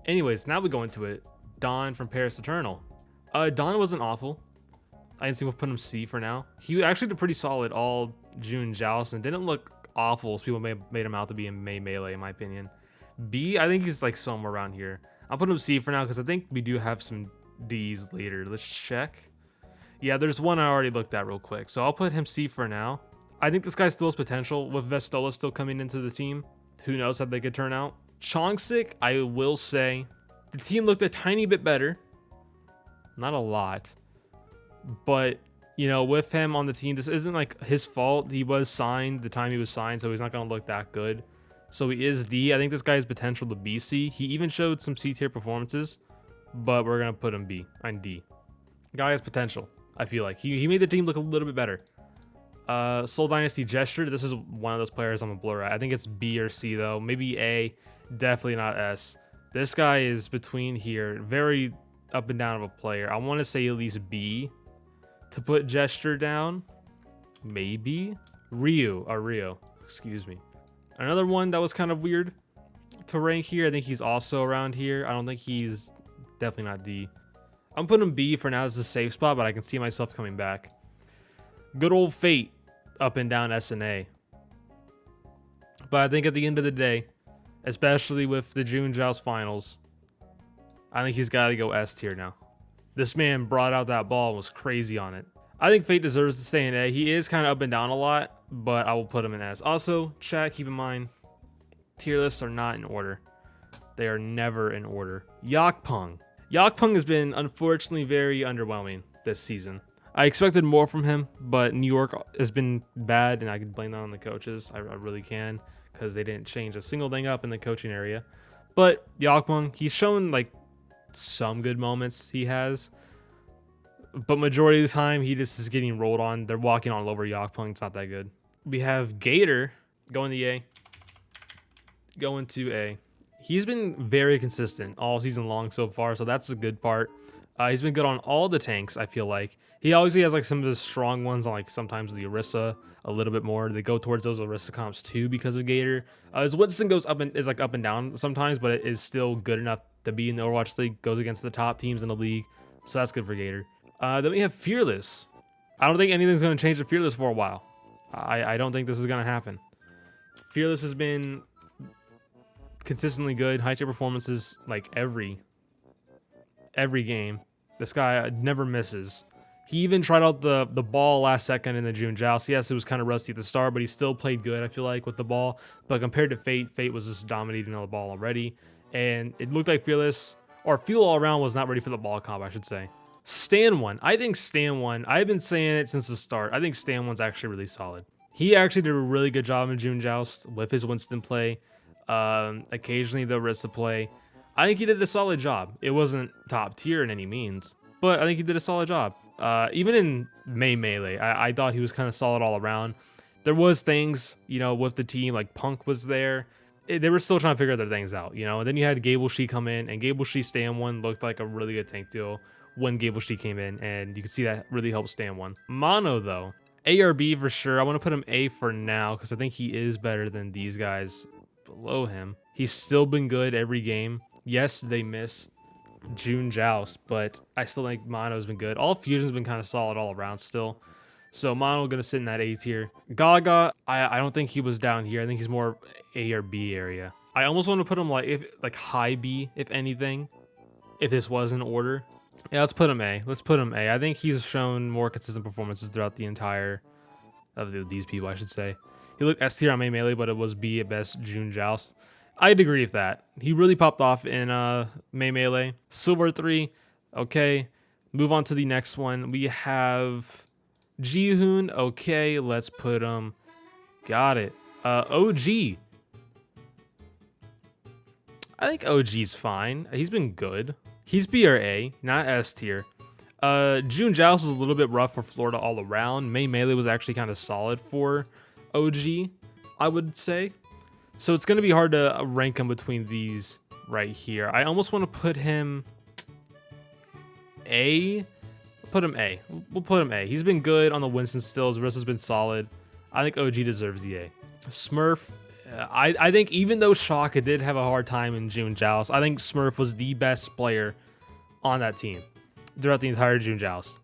Anyways, now we go into it. Don from Paris Eternal. Don wasn't awful. I didn't see we'll put him C for now. He actually did pretty solid all June Joust and didn't look awful as people made him out to be in May Melee, in my opinion. B, I think he's like somewhere around here. I'll put him C for now because I think we do have some D's later. Let's check. Yeah, there's one I already looked at real quick. So I'll put him C for now. I think this guy still has potential with Vestola still coming into the team. Who knows how they could turn out. Chongsik, I will say, the team looked a tiny bit better. Not a lot. But, you know, with him on the team, this isn't like his fault. He was signed the time he was signed, so he's not going to look that good. So he is D. I think this guy has potential to be C. He even showed some C tier performances, but we're going to put him B on D. Guy has potential, I feel like. He made the team look a little bit better. Soul Dynasty Gesture, this is one of those players I'm a blur at. I think it's B or C though. Maybe A, definitely not S. This guy is between here. Very up and down of a player. I want to say at least B to put Gesture down. Maybe. Rio, excuse me. Another one that was kind of weird to rank here. I think he's also around here. I don't think he's definitely not D. I'm putting him B for now as a safe spot, but I can see myself coming back. Good old Fate, up and down S and A. But I think at the end of the day, especially with the June Joust finals, I think he's got to go S tier now. This man brought out that ball and was crazy on it. I think Fate deserves to stay in A. He is kind of up and down a lot, but I will put him in S. Also, chat, keep in mind, tier lists are not in order. They are never in order. Yokong. Yokong has been, unfortunately, very underwhelming this season. I expected more from him, but New York has been bad, and I can blame that on the coaches. I really can, because they didn't change a single thing up in the coaching area. But Yokong, he's shown like some good moments he has, but majority of the time he just is getting rolled on. They're walking all over Yokong. It's not that good. We have Gator going to A. Going to A. He's been very consistent all season long so far, so that's a good part. He's been good on all the tanks, I feel like. He obviously has like some of the strong ones on like sometimes the Orisa a little bit more. They go towards those Orisa comps too because of Gator. His Winston goes up and is like up and down sometimes, but it is still good enough to be in the Overwatch League. Goes against the top teams in the league, so that's good for Gator. Then we have Fearless. I don't think anything's going to change to Fearless for a while. I don't think this is going to happen. Fearless has been consistently good, high tier performances like every game. This guy never misses. He even tried out the ball last second in the June Joust. Yes, it was kind of rusty at the start, but he still played good, I feel like, with the ball. But compared to Fate, Fate was just dominating on the ball already. And it looked like Fearless, or Fuel all around, was not ready for the ball comp, I should say. Stan 1. I think Stan 1, I've been saying it since the start. I think Stan 1's actually really solid. He actually did a really good job in June Joust with his Winston play. Occasionally the Orisa play. I think he did a solid job. It wasn't top tier in any means, but I think he did a solid job. Even in May Melee, I thought he was kind of solid all around. There was things, you know, with the team, like Punk was there. They were still trying to figure their things out, you know. And then you had Gable She come in, and Gable She Stan 1 looked like a really good tank duo when Gable She came in, and you can see that really helped Stan 1. Mono, though, A or B for sure. I want to put him A for now because I think he is better than these guys below him. He's still been good every game. Yes, they missed June Joust, but I still think Mono's been good. All Fusion's been kind of solid all around still. So Mono gonna sit in that A tier. Gaga, I don't think he was down here. I think he's more A or B area. I almost want to put him like high B, if anything, if this was in order. Yeah, let's put him A. Let's put him A. I think he's shown more consistent performances throughout the entire of these people, I should say. He looked S tier on May Melee, but it was B at best June Joust. I'd agree with that. He really popped off in May Melee. Silver 3, okay. Move on to the next one. We have Jihoon, okay. Let's put him, got it. OG. I think OG's fine. He's been good. He's B or A, not S tier. June Joust was a little bit rough for Florida all around. May Melee was actually kind of solid for OG, I would say. So it's going to be hard to rank him between these right here. I almost want to put him A. Put him A. We'll put him A. He's been good on the Winston stills. Riss has been solid. I think OG deserves the A. Smurf, I think even though Shaka did have a hard time in June Joust, I think Smurf was the best player on that team throughout the entire June Joust.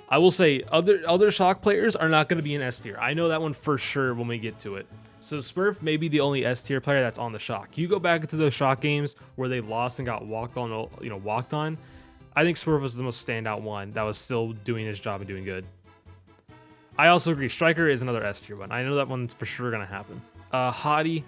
I will say other Shock players are not going to be in S tier. I know that one for sure when we get to it. So Smurf may be the only S tier player that's on the Shock. You go back into those Shock games where they lost and got walked on. I think Smurf was the most standout one that was still doing his job and doing good. I also agree. Striker is another S tier one. I know that one's for sure going to happen. Hottie.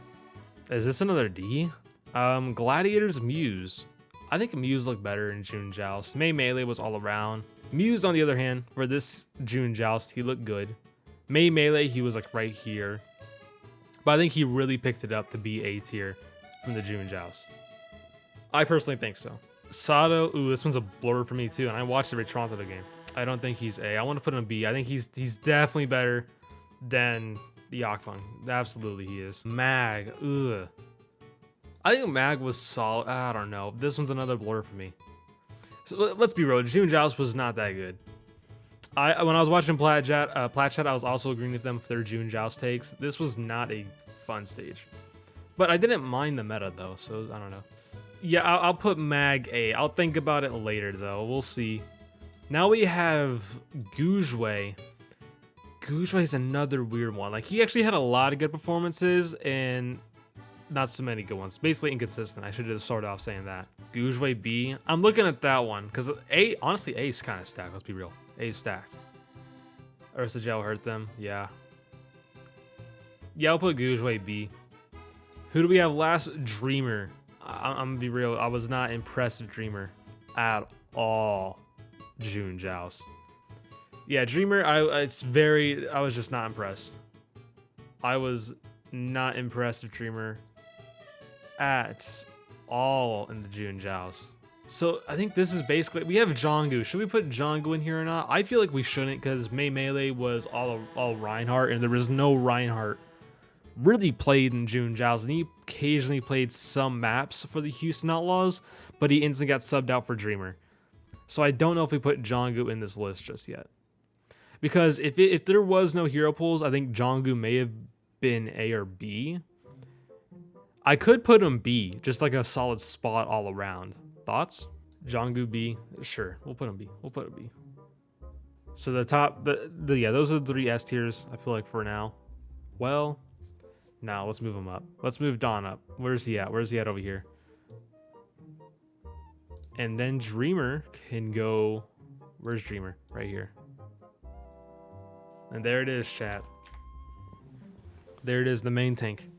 Is this another D? Gladiator's Muse. I think Muse looked better in June Joust. May Melee was all around. Muse, on the other hand, for this June Joust, he looked good. May Melee, he was like right here. But I think he really picked it up to be A tier from the June Joust. I personally think so. Sato, ooh, this one's a blur for me too, and I watched every Toronto game. I don't think he's A. I want to put him B. I think he's definitely better than Yokong. Absolutely he is. Mag, ugh. I think Mag was solid. I don't know. This one's another blur for me. So let's be real. June Joust was not that good. When I was watching Plat Chat, I was also agreeing with them for their June Joust takes. This was not a fun stage. But I didn't mind the meta though, so I don't know. Yeah, I'll put Mag A. I'll think about it later though. We'll see. Now we have Gooseway. Gooseway is another weird one. Like, he actually had a lot of good performances and not so many good ones. Basically inconsistent. I should have started off saying that. Gooseway B. I'm looking at that one because A, honestly, A is kind of stacked. Let's be real. A is stacked. Ursa Gel hurt them. Yeah. Yeah, I'll put Gooseway B. Who do we have last? Dreamer. I'm gonna be real. I was not impressed with Dreamer at all. June Joust. Yeah, Dreamer, I was just not impressed. I was not impressed with Dreamer at all in the June Joust. So I think this is basically, we have Jonggu. Should we put Jonggu in here or not? I feel like we shouldn't because May Melee was all Reinhardt and there was no Reinhardt really played in June Joust, and he occasionally played some maps for the Houston Outlaws, but he instantly got subbed out for Dreamer. So I don't know if we put Jonggu in this list just yet. Because if there was no hero pools, I think Jonggu may have been A or B. I could put him B, just like a solid spot all around. Thoughts? Jonggu B, sure. We'll put him B. We'll put him B. So the top, yeah, those are the 3 S tiers, I feel like, for now. Well, now let's move him up. Let's move Dawn up. Where's he at? Where's he at over here? And then Dreamer can go, where's Dreamer? Right here. And there it is, chat. There it is, the main tank.